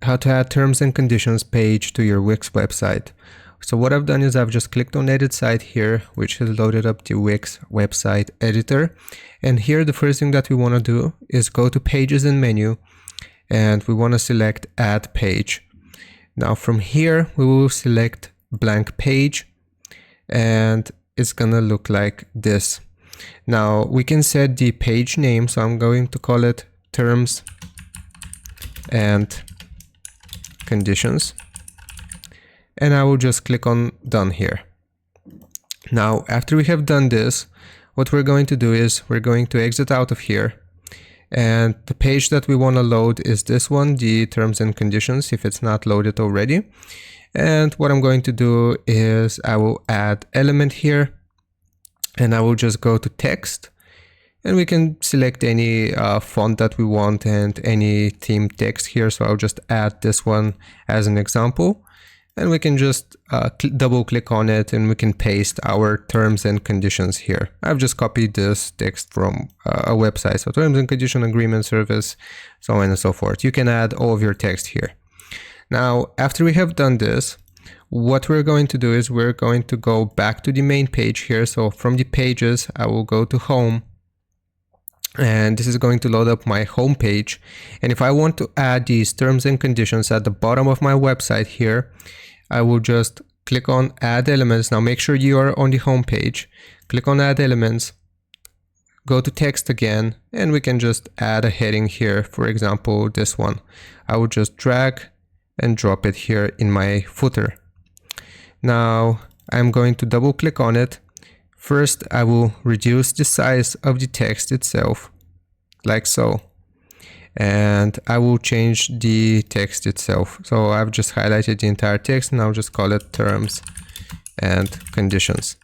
how to add terms and conditions page to your Wix website. So what I've done is I've just clicked on edit site here, which has loaded up the Wix website editor. And here the first thing that we want to do is go to pages and menu, and we want to select add page. Now from here we will select blank page, and it's gonna look like this. Now we can set the page name, so I'm going to call it terms and conditions, and I will just click on done here. Now after we have done this, what we're going to do is we're going to exit out of here, and the page that we want to load is this one, the terms and conditions, if it's not loaded already. And what I'm going to do is I will add element here, and I will just go to text, and we can select any font that we want and any theme text here. So I'll just add this one as an example, and we can just double click on it, and we can paste our terms and conditions here. I've just copied this text from a website, so terms and condition agreement service, so on and so forth. You can add all of your text here. Now after we have done this, what we're going to do is we're going to go back to the main page here. So from the pages I will go to home, and this is going to load up my home page. And if I want to add these terms and conditions at the bottom of my website here, I will just click on add elements. Now make sure you are on the home page, click on add elements, go to text again, and we can just add a heading here. For example, this one, I will just drag and drop it here in my footer. Now I'm going to double click on it. First, I will reduce the size of the text itself, like so. And I will change the text itself. So I've just highlighted the entire text, and I'll just call it terms and conditions.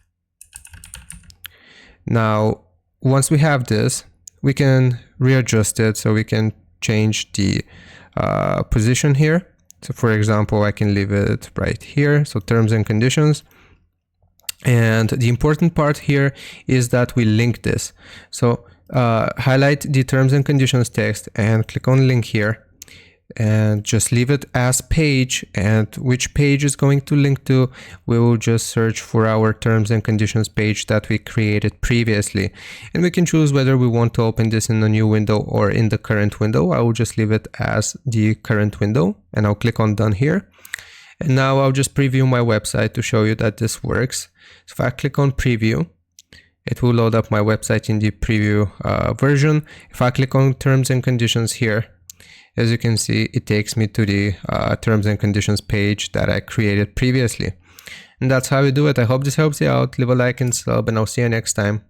Now, once we have this, we can readjust it, so we can change the position here. So for example, I can leave it right here. So terms and conditions. And the important part here is that we link this. So highlight the terms and conditions text and click on link here, and just leave it as page. And which page is going to link to, we will just search for our terms and conditions page that we created previously, and we can choose whether we want to open this in a new window or in the current window. I will just leave it as the current window, and I'll click on done here. And now I'll just preview my website to show you that this works. So if I click on preview, it will load up my website in the preview version. If I click on terms and conditions here, as you can see, it takes me to the terms and conditions page that I created previously. And that's how we do it. I hope this helps you out. Leave a like and sub, and I'll see you next time.